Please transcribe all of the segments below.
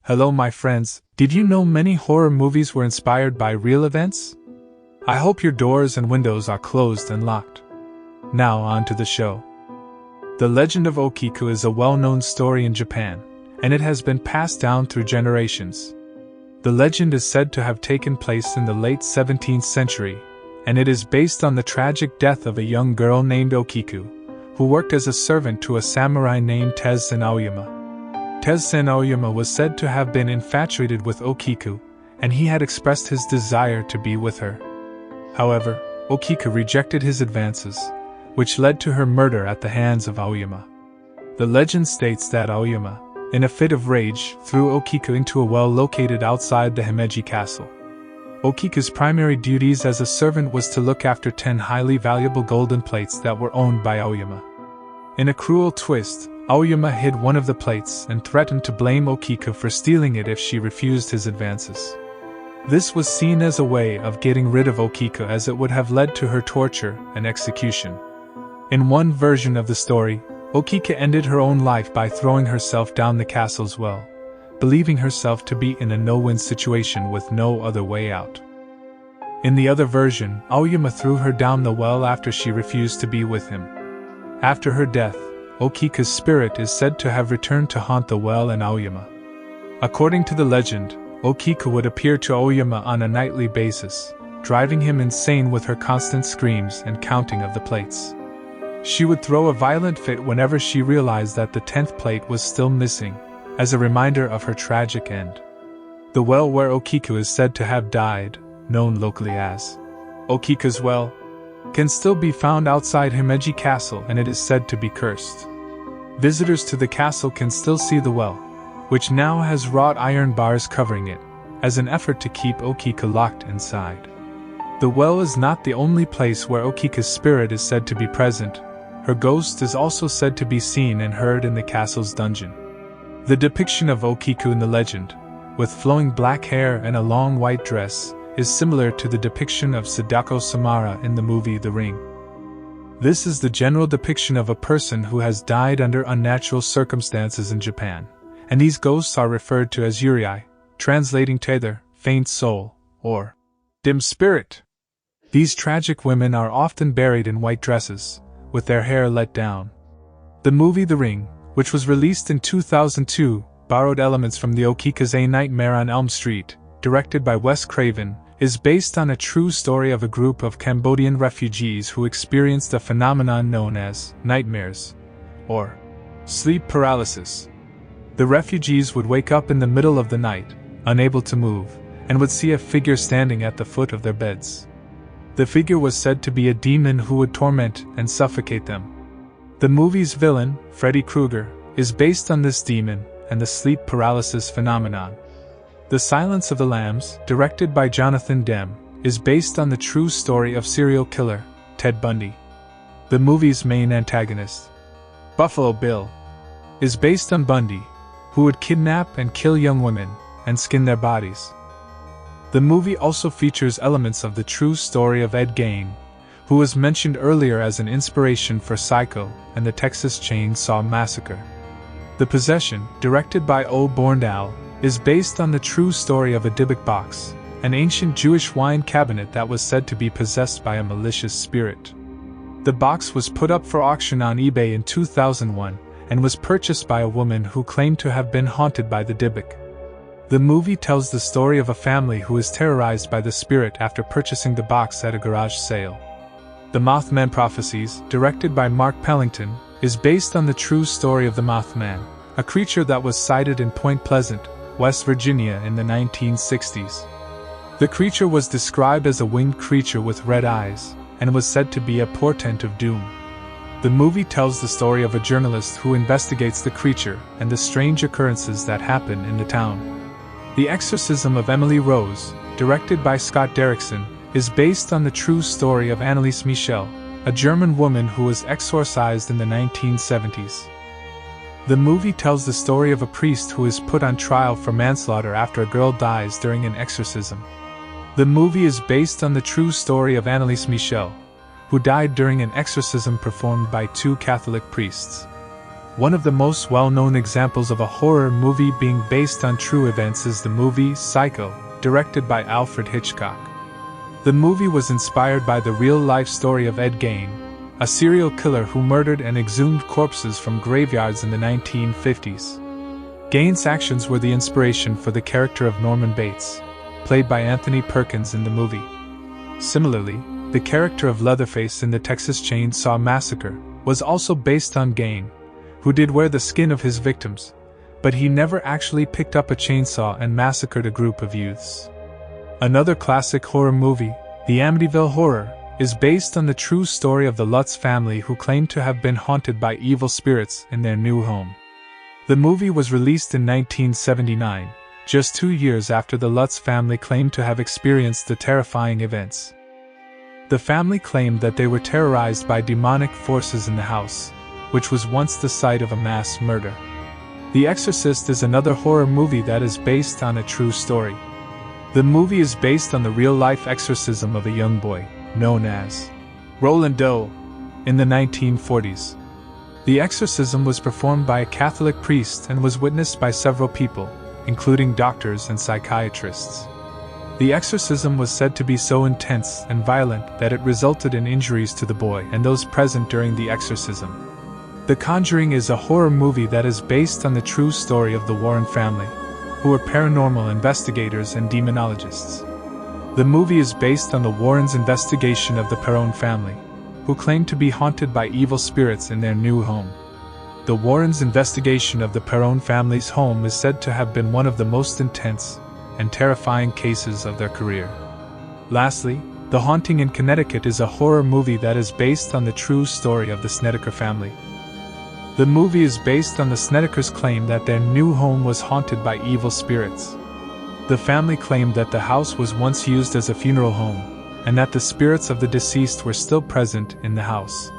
Hello my friends, did you know many horror movies were inspired by real events? I hope your doors and windows are closed and locked. Now on to the show. The legend of Okiku is a well-known story in Japan, and it has been passed down through generations. The legend is said to have taken place in the late 17th century, and it is based on the tragic death of a young girl named Okiku, who worked as a servant to a samurai named Tezen Aoyama. Tezen Aoyama was said to have been infatuated with Okiku, and he had expressed his desire to be with her. However, Okiku rejected his advances, which led to her murder at the hands of Aoyama. The legend states that Aoyama, in a fit of rage, threw Okiku into a well located outside the Himeji castle. Okiku's primary duties as a servant was to look after 10 highly valuable golden plates that were owned by Aoyama. In a cruel twist, Aoyama hid one of the plates and threatened to blame Okiku for stealing it if she refused his advances. This was seen as a way of getting rid of Okiku, as it would have led to her torture and execution. In one version of the story, Okiku ended her own life by throwing herself down the castle's well, believing herself to be in a no-win situation with no other way out. In the other version, Aoyama threw her down the well after she refused to be with him. After her death, Okiku's spirit is said to have returned to haunt the well and Aoyama. According to the legend, Okiku would appear to Aoyama on a nightly basis, driving him insane with her constant screams and counting of the plates. She would throw a violent fit whenever she realized that the 10th plate was still missing, as a reminder of her tragic end. The well where Okiku is said to have died, known locally as Okiku's Well, can still be found outside Himeji Castle, and it is said to be cursed. Visitors to the castle can still see the well, which now has wrought iron bars covering it, as an effort to keep Okiku locked inside. The well is not the only place where Okiku's spirit is said to be present. Her ghost is also said to be seen and heard in the castle's dungeon. The depiction of Okiku in the legend, with flowing black hair and a long white dress, is similar to the depiction of Sadako Samara in the movie The Ring. This is the general depiction of a person who has died under unnatural circumstances in Japan, and these ghosts are referred to as eerie, translating to either faint soul or dim spirit. These tragic women are often buried in white dresses, with their hair let down. The movie The Ring, which was released in 2002, borrowed elements from the Okiku's A Nightmare on Elm Street, directed by Wes Craven, is based on a true story of a group of Cambodian refugees who experienced a phenomenon known as nightmares, or sleep paralysis. The refugees would wake up in the middle of the night, unable to move, and would see a figure standing at the foot of their beds. The figure was said to be a demon who would torment and suffocate them. The movie's villain, Freddy Krueger, is based on this demon and the sleep paralysis phenomenon. The Silence of the Lambs, directed by Jonathan Demme, is based on the true story of serial killer Ted Bundy. The movie's main antagonist, Buffalo Bill, is based on Bundy, who would kidnap and kill young women and skin their bodies. The movie also features elements of the true story of Ed Gein, who was mentioned earlier as an inspiration for Psycho and the Texas Chainsaw Massacre. The Possession, directed by O. Borndahl, is based on the true story of a Dybbuk box, an ancient Jewish wine cabinet that was said to be possessed by a malicious spirit. The box was put up for auction on eBay in 2001 and was purchased by a woman who claimed to have been haunted by the Dybbuk. The movie tells the story of a family who is terrorized by the spirit after purchasing the box at a garage sale. The Mothman Prophecies, directed by Mark Pellington, is based on the true story of the Mothman, a creature that was sighted in Point Pleasant, West Virginia in the 1960s. The creature was described as a winged creature with red eyes, and was said to be a portent of doom. The movie tells the story of a journalist who investigates the creature and the strange occurrences that happen in the town. The Exorcism of Emily Rose, directed by Scott Derrickson, is based on the true story of Anneliese Michel, a German woman who was exorcised in the 1970s. The movie tells the story of a priest who is put on trial for manslaughter after a girl dies during an exorcism. The movie is based on the true story of Anneliese Michel, who died during an exorcism performed by 2 Catholic priests. One of the most well-known examples of a horror movie being based on true events is the movie Psycho, directed by Alfred Hitchcock. The movie was inspired by the real-life story of Ed Gein, a serial killer who murdered and exhumed corpses from graveyards in the 1950s. Gein's actions were the inspiration for the character of Norman Bates, played by Anthony Perkins in the movie. Similarly, the character of Leatherface in the Texas Chainsaw Massacre was also based on Gein, who did wear the skin of his victims, but he never actually picked up a chainsaw and massacred a group of youths. Another classic horror movie, The Amityville Horror, is based on the true story of the Lutz family who claimed to have been haunted by evil spirits in their new home. The movie was released in 1979, just 2 years after the Lutz family claimed to have experienced the terrifying events. The family claimed that they were terrorized by demonic forces in the house, which was once the site of a mass murder. The Exorcist is another horror movie that is based on a true story. The movie is based on the real-life exorcism of a young boy, known as Roland Doe, in the 1940s. The exorcism was performed by a Catholic priest and was witnessed by several people, including doctors and psychiatrists. The exorcism was said to be so intense and violent that it resulted in injuries to the boy and those present during the exorcism. The Conjuring is a horror movie that is based on the true story of the Warren family, who were paranormal investigators and demonologists. The movie is based on the Warrens' investigation of the Perron family, who claimed to be haunted by evil spirits in their new home. The Warrens' investigation of the Perron family's home is said to have been one of the most intense and terrifying cases of their career. Lastly, The Haunting in Connecticut is a horror movie that is based on the true story of the Snedeker family. The movie is based on the Snedekers' claim that their new home was haunted by evil spirits. The family claimed that the house was once used as a funeral home, and that the spirits of the deceased were still present in the house.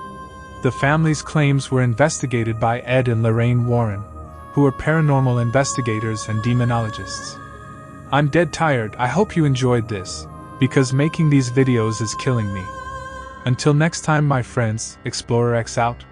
The family's claims were investigated by Ed and Lorraine Warren, who were paranormal investigators and demonologists. I'm dead tired. I hope you enjoyed this, because making these videos is killing me. Until next time, my friends, Explorer X out.